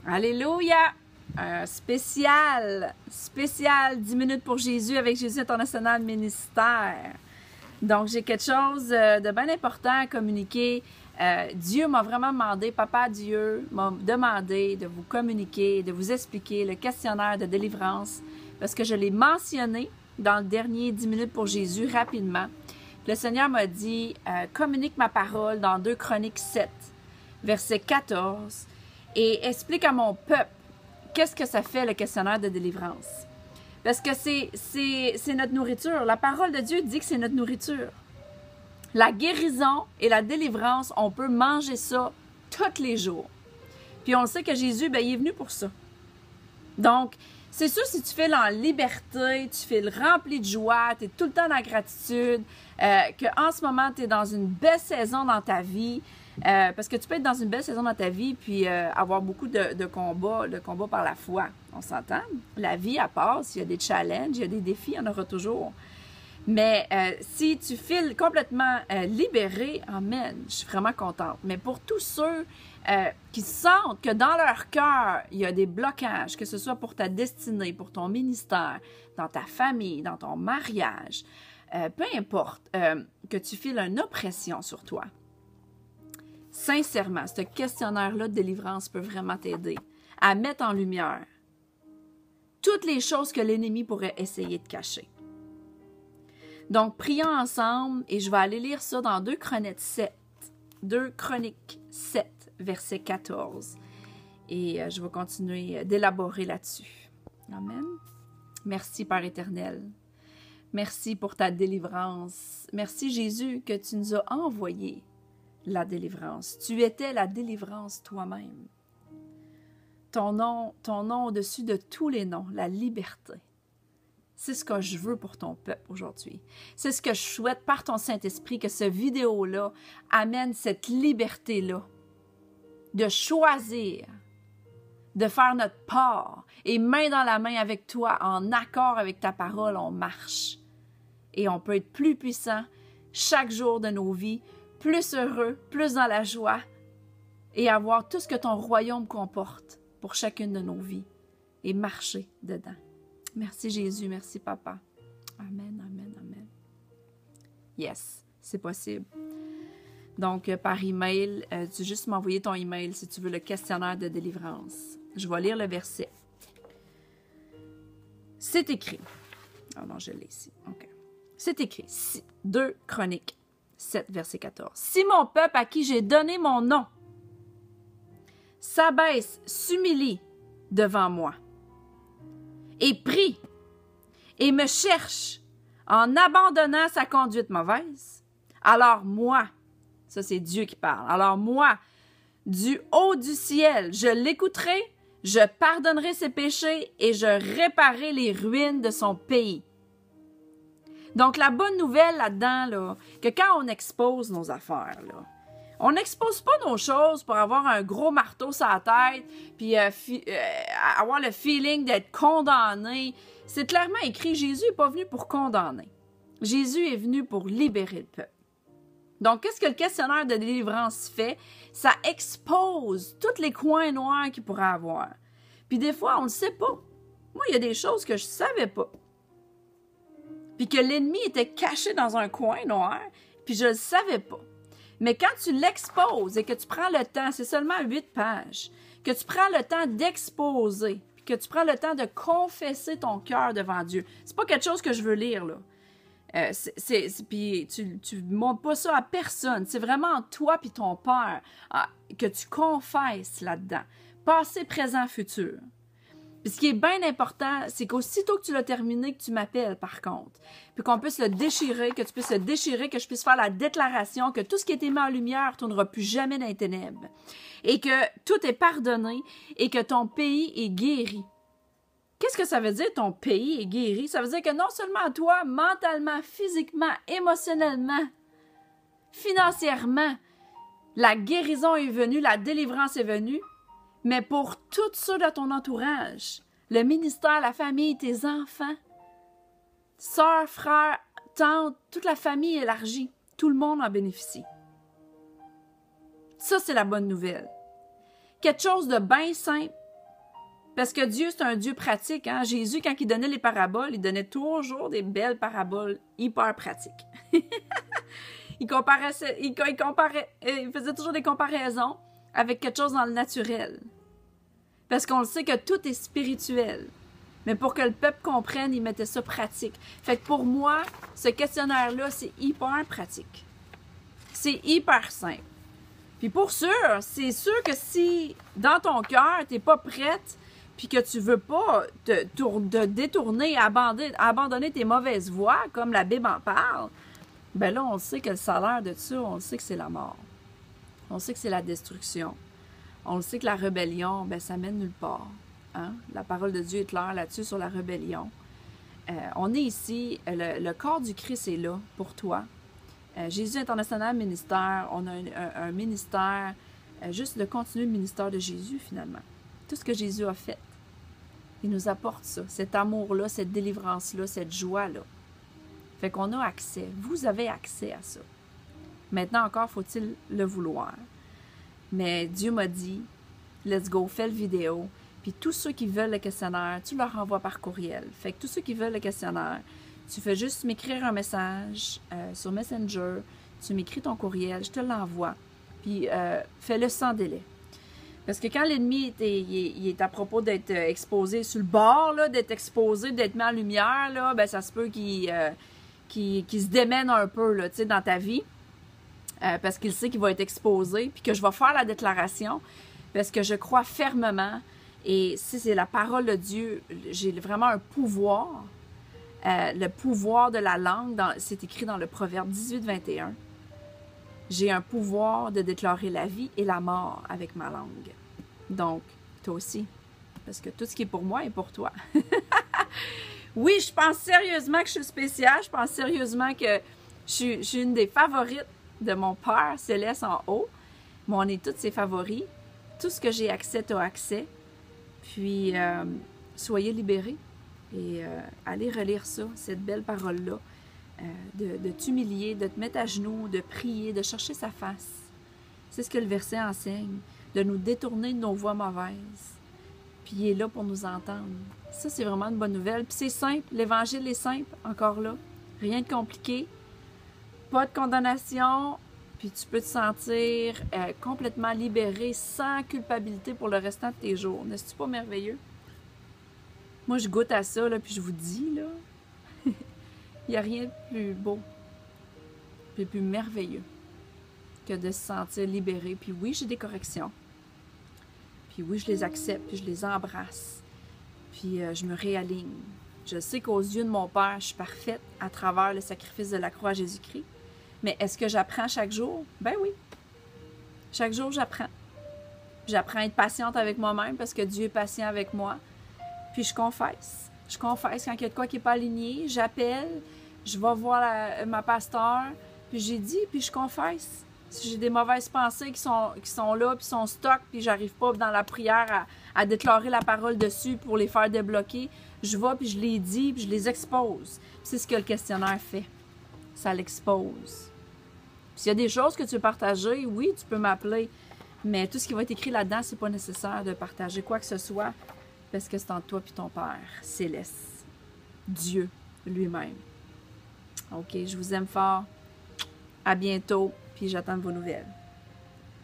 Alléluia! Un spécial 10 minutes pour Jésus avec Jésus International Ministère. Donc, j'ai quelque chose de bien important à communiquer. Dieu m'a vraiment demandé, Papa Dieu m'a demandé de vous communiquer, de vous expliquer le questionnaire de délivrance parce que je l'ai mentionné dans le dernier 10 minutes pour Jésus rapidement. Le Seigneur m'a dit, communique ma parole dans 2 Chroniques 7, verset 14 et explique à mon peuple qu'est-ce que ça fait le questionnaire de délivrance. Parce que c'est notre nourriture. La parole de Dieu dit que c'est notre nourriture. La guérison et la délivrance, on peut manger ça tous les jours. Puis on le sait que Jésus, ben, il est venu pour ça. Donc, c'est sûr, si tu files en liberté, tu files rempli de joie, tu es tout le temps dans la gratitude, qu'en ce moment, tu es dans une belle saison dans ta vie, parce que tu peux être dans une belle saison dans ta vie puis avoir beaucoup de combats par la foi. On s'entend? La vie, elle passe, il y a des challenges, il y a des défis, il y en aura toujours. Mais si tu files complètement libéré, amen, je suis vraiment contente. Mais pour tous ceux qui sentent que dans leur cœur, il y a des blocages, que ce soit pour ta destinée, pour ton ministère, dans ta famille, dans ton mariage, peu importe, que tu files une oppression sur toi. Sincèrement, ce questionnaire-là de délivrance peut vraiment t'aider à mettre en lumière toutes les choses que l'ennemi pourrait essayer de cacher. Donc, prions ensemble et je vais aller lire ça dans 2 Chroniques 7. 2 Chroniques 7, verset 14. Et je vais continuer d'élaborer là-dessus. Amen. Merci, Père éternel. Merci pour ta délivrance. Merci, Jésus, que tu nous as envoyé la délivrance. Tu étais la délivrance toi-même. Ton nom au-dessus de tous les noms, la liberté. C'est ce que je veux pour ton peuple aujourd'hui. C'est ce que je souhaite par ton Saint-Esprit, que ce vidéo-là amène cette liberté-là de choisir, de faire notre part et main dans la main avec toi, en accord avec ta parole, on marche. Et on peut être plus puissant chaque jour de nos vies, plus heureux, plus dans la joie et avoir tout ce que ton royaume comporte pour chacune de nos vies et marcher dedans. Merci Jésus, merci Papa. Amen, amen, amen. Yes, c'est possible. Donc, par email, tu juste m'envoyer ton email si tu veux le questionnaire de délivrance. Je vais lire le verset. C'est écrit. Ah non, je l'ai ici. OK. C'est écrit. 2 Chroniques 7, verset 14. Si mon peuple à qui j'ai donné mon nom s'abaisse, s'humilie devant moi, et prie et me cherche en abandonnant sa conduite mauvaise, alors moi, ça c'est Dieu qui parle, alors moi, du haut du ciel, je l'écouterai, je pardonnerai ses péchés et je réparerai les ruines de son pays. Donc la bonne nouvelle là-dedans, là, que quand on expose nos affaires, là, on n'expose pas nos choses pour avoir un gros marteau sur la tête puis avoir le feeling d'être condamné. C'est clairement écrit, Jésus n'est pas venu pour condamner. Jésus est venu pour libérer le peuple. Donc, qu'est-ce que le questionnaire de délivrance fait? Ça expose tous les coins noirs qu'il pourrait avoir. Puis des fois, on ne le sait pas. Moi, il y a des choses que je ne savais pas. Puis que l'ennemi était caché dans un coin noir, puis je ne le savais pas. Mais quand tu l'exposes et que tu prends le temps, c'est seulement 8 pages, que tu prends le temps d'exposer, puis que tu prends le temps de confesser ton cœur devant Dieu. C'est pas quelque chose que je veux lire, là. Puis tu ne montres pas ça à personne. C'est vraiment toi puis ton Père que tu confesses là-dedans. Passé, présent, futur. Puis ce qui est bien important, c'est qu'aussitôt que tu l'as terminé, que tu m'appelles, par contre. Puis qu'on puisse le déchirer, que tu puisses le déchirer, que je puisse faire la déclaration que tout ce qui a été mis en lumière ne tournera plus jamais dans les ténèbres. Et que tout est pardonné et que ton pays est guéri. Qu'est-ce que ça veut dire, ton pays est guéri? Ça veut dire que non seulement toi, mentalement, physiquement, émotionnellement, financièrement, la guérison est venue, la délivrance est venue, mais pour tous ceux de ton entourage, le ministère, la famille, tes enfants, sœurs, frères, tantes, toute la famille élargie, tout le monde en bénéficie. Ça, c'est la bonne nouvelle. Quelque chose de bien simple, Parce que Dieu, c'est un Dieu pratique. Hein? Jésus, quand il donnait les paraboles, il donnait toujours des belles paraboles hyper pratiques. il faisait toujours des comparaisons avec quelque chose dans le naturel. Parce qu'on le sait que tout est spirituel. Mais pour que le peuple comprenne, il mettait ça pratique. Fait que pour moi, ce questionnaire-là, c'est hyper pratique. C'est hyper simple. Puis pour sûr, c'est sûr que si dans ton cœur, tu n'es pas prête, puis que tu veux pas te détourner, abandonner tes mauvaises voies, comme la Bible en parle, ben là, on sait que le salaire de ça, on sait que c'est la mort. On sait que c'est la destruction. On le sait que la rébellion, ben ça mène nulle part. Hein? La parole de Dieu est claire là-dessus sur la rébellion. On est ici, le corps du Christ est là pour toi. Jésus International Ministère, on a un ministère, juste de continuer le ministère de Jésus finalement. Tout ce que Jésus a fait, il nous apporte ça, cet amour-là, cette délivrance-là, cette joie-là. Fait qu'on a accès, vous avez accès à ça. Maintenant encore, faut-il le vouloir. Mais Dieu m'a dit, let's go, fais le vidéo. Puis tous ceux qui veulent le questionnaire, tu leur envoies par courriel. Fait que tous ceux qui veulent le questionnaire, tu fais juste m'écrire un message sur Messenger, tu m'écris ton courriel, je te l'envoie. Puis fais-le sans délai. Parce que quand l'ennemi il est à propos d'être exposé sur le bord, d'être exposé, d'être mis en lumière, là, ben ça se peut qu'il se démène un peu là, dans ta vie. Parce qu'il sait qu'il va être exposé, puis que je vais faire la déclaration, parce que je crois fermement, et si c'est la parole de Dieu, j'ai vraiment un pouvoir, le pouvoir de la langue, c'est écrit dans le Proverbe 18-21. J'ai un pouvoir de déclarer la vie et la mort avec ma langue. Donc, toi aussi, parce que tout ce qui est pour moi est pour toi. Oui, je pense sérieusement que je suis spéciale, je pense sérieusement que je suis une des favorites de mon Père céleste en haut, mais on est tous ses favoris. Tout ce que j'ai accès, tu as accès. Puis, soyez libérés et allez relire ça, cette belle parole-là, de t'humilier, de te mettre à genoux, de prier, de chercher sa face. C'est ce que le verset enseigne, de nous détourner de nos voies mauvaises. Puis, il est là pour nous entendre. Ça, c'est vraiment une bonne nouvelle. Puis, c'est simple, l'Évangile est simple, encore là. Rien de compliqué. Pas de condamnation, puis tu peux te sentir complètement libéré, sans culpabilité pour le restant de tes jours. N'est-ce pas merveilleux? Moi, je goûte à ça, là, puis je vous dis, là, il n'y a rien de plus beau, puis plus merveilleux que de se sentir libéré. Puis oui, j'ai des corrections. Puis oui, je les accepte, puis je les embrasse. Puis je me réaligne. Je sais qu'aux yeux de mon Père, je suis parfaite à travers le sacrifice de la croix à Jésus-Christ. Mais est-ce que j'apprends chaque jour? Ben oui. Chaque jour, j'apprends. J'apprends à être patiente avec moi-même parce que Dieu est patient avec moi. Puis je confesse. Je confesse quand il y a de quoi qui n'est pas aligné. J'appelle, je vais voir ma pasteur, puis j'ai dit, puis je confesse. Si j'ai des mauvaises pensées qui sont là, puis sont stock, puis j'arrive pas dans la prière à déclarer la parole dessus pour les faire débloquer, je vais, puis je les dis, puis je les expose. Puis c'est ce que le questionnaire fait. Ça l'expose. S'il y a des choses que tu veux partager, oui, tu peux m'appeler. Mais tout ce qui va être écrit là-dedans, c'est pas nécessaire de partager quoi que ce soit parce que c'est entre toi et ton Père céleste. Dieu lui-même. OK, je vous aime fort. À bientôt, puis j'attends vos nouvelles.